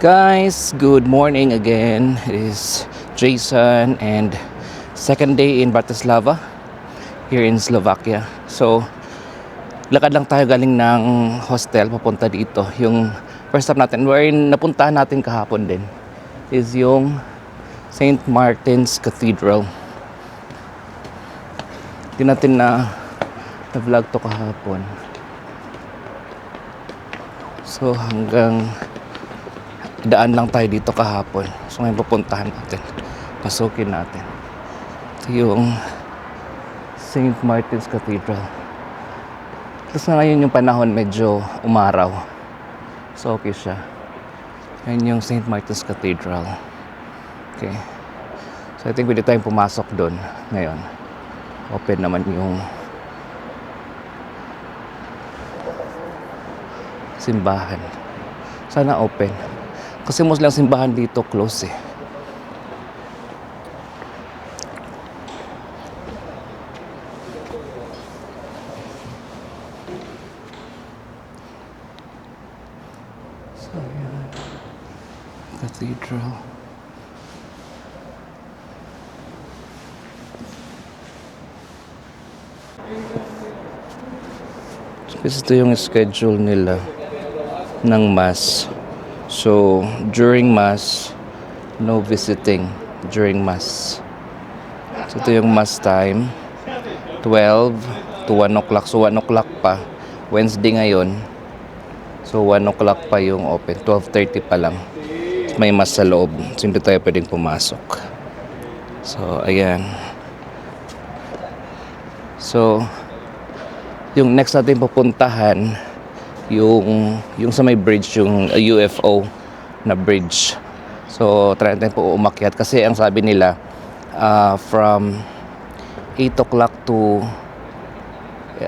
Guys, good morning again. It is Jason and second day in Bratislava here in Slovakia. So, lakad lang tayo galing ng hostel papunta dito. Yung first stop natin, wherein napuntahan natin kahapon din, is yung St. Martin's Cathedral. Hindi natin na-vlog to kahapon. So, hanggang daan lang tayo dito kahapon. So ngayon pupuntahan natin, pasukin natin. Ito yung St. Martin's Cathedral. Tapos na ngayon yung panahon medyo umaraw, so okay siya. Yan yung St. Martin's Cathedral. Okay, so I think pwede tayong pumasok doon ngayon. Open naman yung simbahan. Sana open. Kasi most lang simbahan dito close eh. So yan, cathedral. Kasi ito yung schedule nila ng mass. So, during Mass, no visiting during Mass. So, ito yung Mass time, 12 to 1 o'clock. So, 1 o'clock pa. Wednesday ngayon. So, 1 o'clock pa yung open. 12:30 pa lang. So, may Mass sa loob. So, hindi tayo pwedeng pumasok. So, ayan. So, yung next natin pupuntahan, yung sa may bridge, yung UFO na bridge. So try natin po umakyat kasi ang sabi nila from 8 o'clock to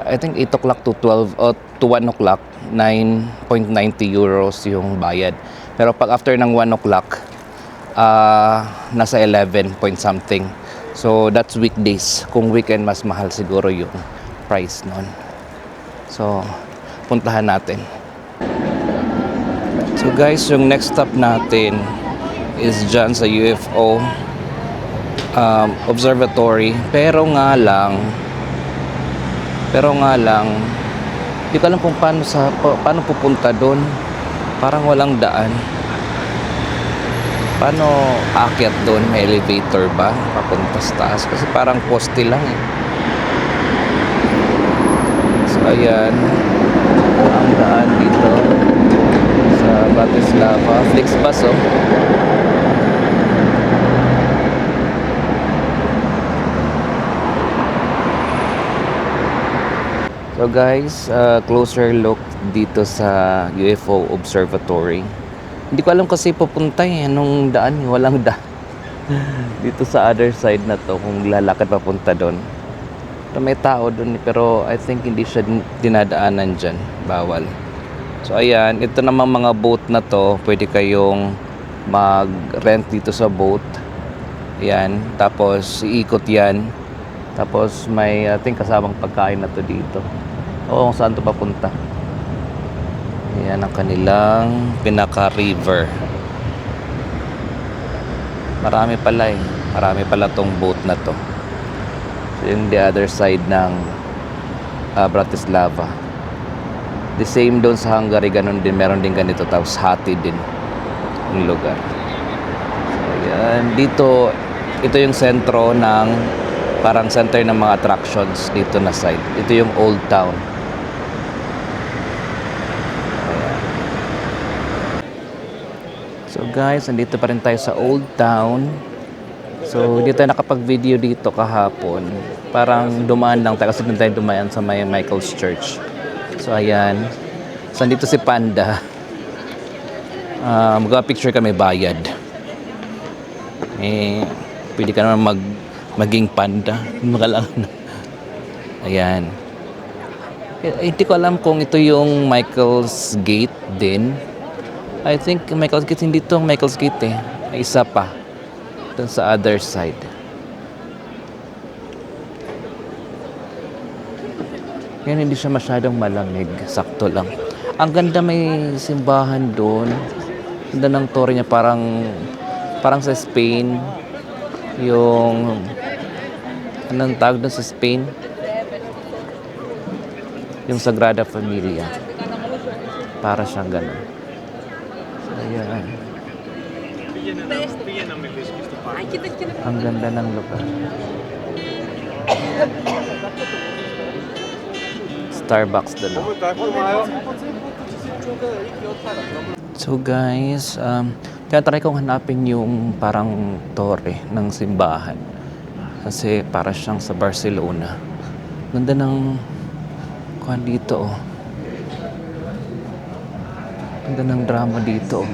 I think 8 o'clock to 12 to 1 o'clock 9.90 euros yung bayad. Pero pag after ng 1 o'clock nasa 11 point something. So that's weekdays. Kung weekend mas mahal siguro yung price nun. So puntahan natin. So guys, yung next stop natin is dyan sa UFO observatory. Pero nga lang hindi ko alam kung paano pupunta doon. Parang walang daan. Paano aakyat doon? May elevator ba papunta sa taas? Kasi parang poste lang eh. So ayan ang daan dito sa Bratislava. Flixbus oh. So guys, closer look dito sa UFO Observatory. Hindi ko alam kasi pupunta eh. Anong daan? Walang daan. Dito sa other side na to kung lalakad papunta doon. May tao doon pero I think hindi siya dinadaanan dyan. Bawal. So ayan, ito naman mga boat na to, pwede kayong mag-rent dito sa boat. Ayan, tapos iikot yan. Tapos may I think kasamang pagkain na to dito. Oo, kung saan to papunta. Ayan ang kanilang pinaka-river. Marami pala eh. Marami pala tong boat na to. In the other side ng Bratislava. The same doon sa Hungary, ganun din, meron din ganito, tapos hati din yung lugar. So yan, dito ito yung sentro ng parang center ng mga attractions dito na side. Ito yung Old Town. Ayan. So guys, nandito pa rin tayo sa Old Town. So, hindi tayo nakapag-video dito kahapon. Parang dumaan lang tayo kasi hindi tayo dumaan sa may Michael's Church. So, ayan. So, dito si Panda. Mag-picture kami bayad. Pwede ka naman maging panda. Ayan. Hindi ko alam kung ito yung Michael's Gate din. I think Michael's Gate, hindi ito Michael's Gate eh. May isa pa. Doon sa other side. Ngayon hindi siya masyadong malamig. Sakto lang. Ang ganda, may simbahan doon. Ganda ng torre niya, parang sa Spain. Yung, anong tawag doon sa Spain? Yung Sagrada Familia. Para siyang ganun. So, ayan. Ang ganda ng lugar. Starbucks doon. So guys, try kong hanapin yung parang torre ng simbahan. Kasi para siyang sa Barcelona. Ganda ng kuhan dito, oh. Ganda ng drama dito, oh.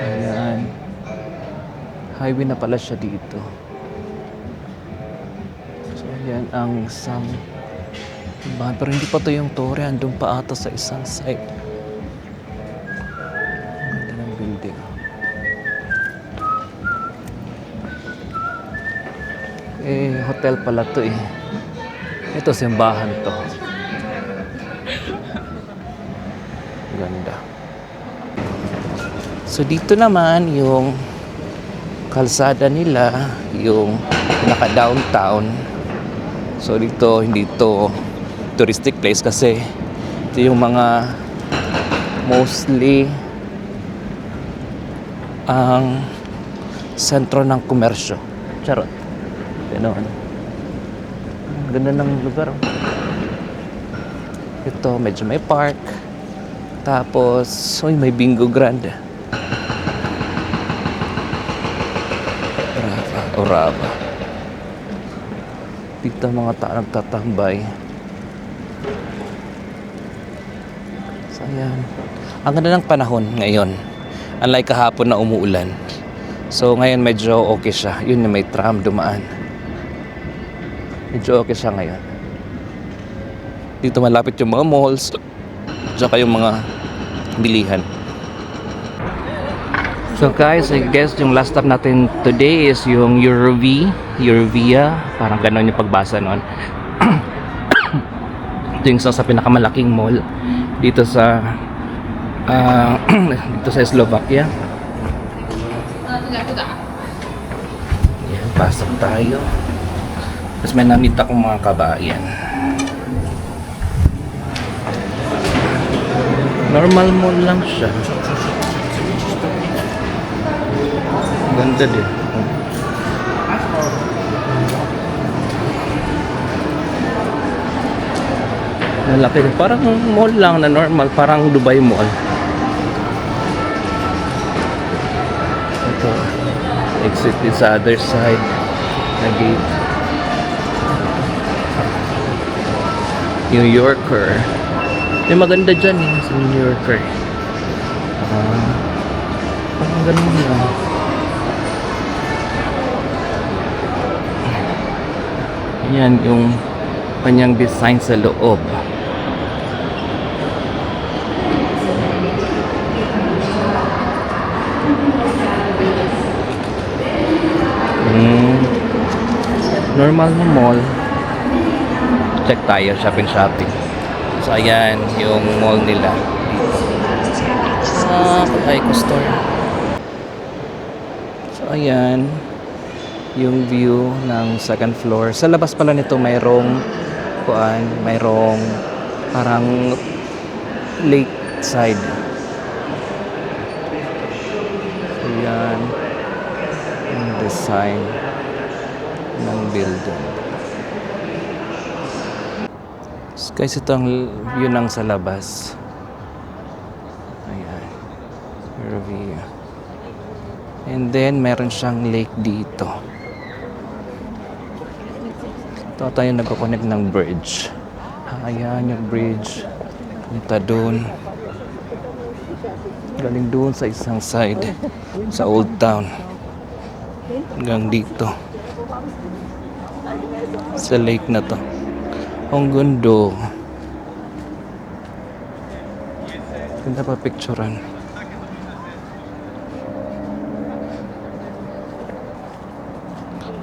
Ayan. Highway na pala siya dito. So ayan ang isang simbahan. Pero hindi pa to yung torre. Andun pa ata sa isang side. Ganda ng building. Hotel pala to eh. Ito, simbahan to. Ganda. So dito naman yung kalsada nila, yung pinaka-downtown. So dito, hindi to touristic place kasi ito yung mga mostly ang sentro ng komersyo. Charot. Ganoon. Ganda ng lugar. Ito, medyo may park. Tapos, may bingo grand. Orava. Dito mga nagtatambay. So, ayan. Ang ganda ng panahon ngayon. Unlike kahapon na umuulan. So, ngayon medyo okay siya. Yun na may tram dumaan. Medyo okay siya ngayon. Dito malapit yung mga malls. Tsaka yung mga bilihan. So guys, I guess yung last stop natin today is yung Eurovia. Parang ganon yung pagbasa nun. Ito yung isa sa pinakamalaking mall dito sa dito sa Slovakia. Yan, pasok tayo. Tapos may namita akong mga kabayan. Normal mall lang siya. Ganda din. Malaki din. Parang mall lang na normal. Parang Dubai Mall. Ito. Exit is sa other side. Na gate. New Yorker. May maganda dyan eh. Sa New Yorker. Parang ganun lang. Yan yung kanyang design sa loob. Normal na mall. Check tayo, shopping. So ayan yung mall nila sa Eco Store. So ayan yung view ng second floor. Sa labas pala nito mayroong parang lake side. So yan yung design ng building. So guys, ito ang view ng sa labas. Ayan. View. And then meron siyang lake dito. Ito tayo nagko-connect ng bridge. Ayan yung bridge. Punta doon. Galing doon sa isang side. Sa Old Town. Hanggang dito. Sa lake na to. Ang gundo. Ganda pa picturean.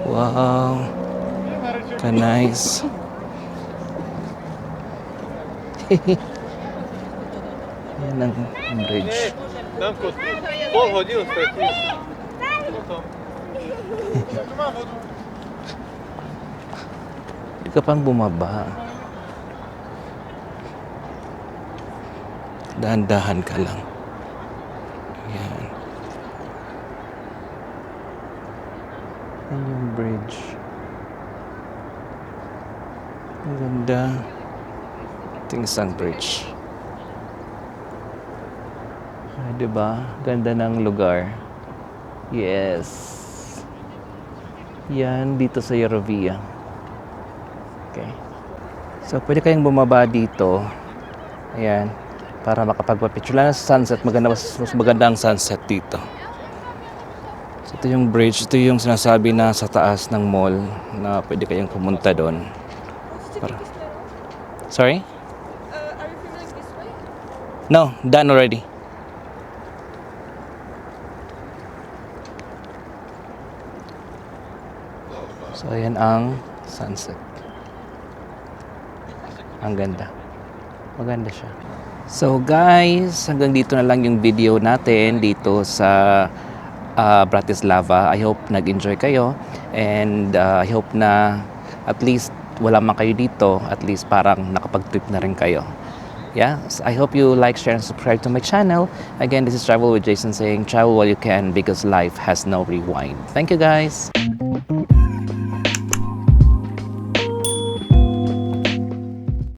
Wow. Nice. Yan ang bridge. Dám kostru. Pol hodinu stretli. Potom. Hindi ka pang bumaba. Dahan-dahan ka lang. Yan. Yan yung bridge. Ang ganda. Ito yung isang bridge. Diba? Ganda ng lugar. Yes. Yan, dito sa Eurovia. Okay. So, pwede kayong bumaba dito. Ayan. Para makapagpapicture lang sa sunset. Mas maganda ang sunset dito. So, ito yung bridge. Ito yung sinasabi na sa taas ng mall na pwede kayong pumunta doon. Para... Sorry? Are you feeling this way? No, done already. So, ayan ang sunset. Ang ganda. Maganda siya. So, guys, hanggang dito na lang yung video natin dito sa Bratislava. I hope nag-enjoy kayo. And I hope na at least wala man kayo dito. At least parang nakapag-trip na rin kayo. Yeah, so I hope you like, share, and subscribe to my channel. Again, this is Travel with Jason saying travel while you can because life has no rewind. Thank you, guys.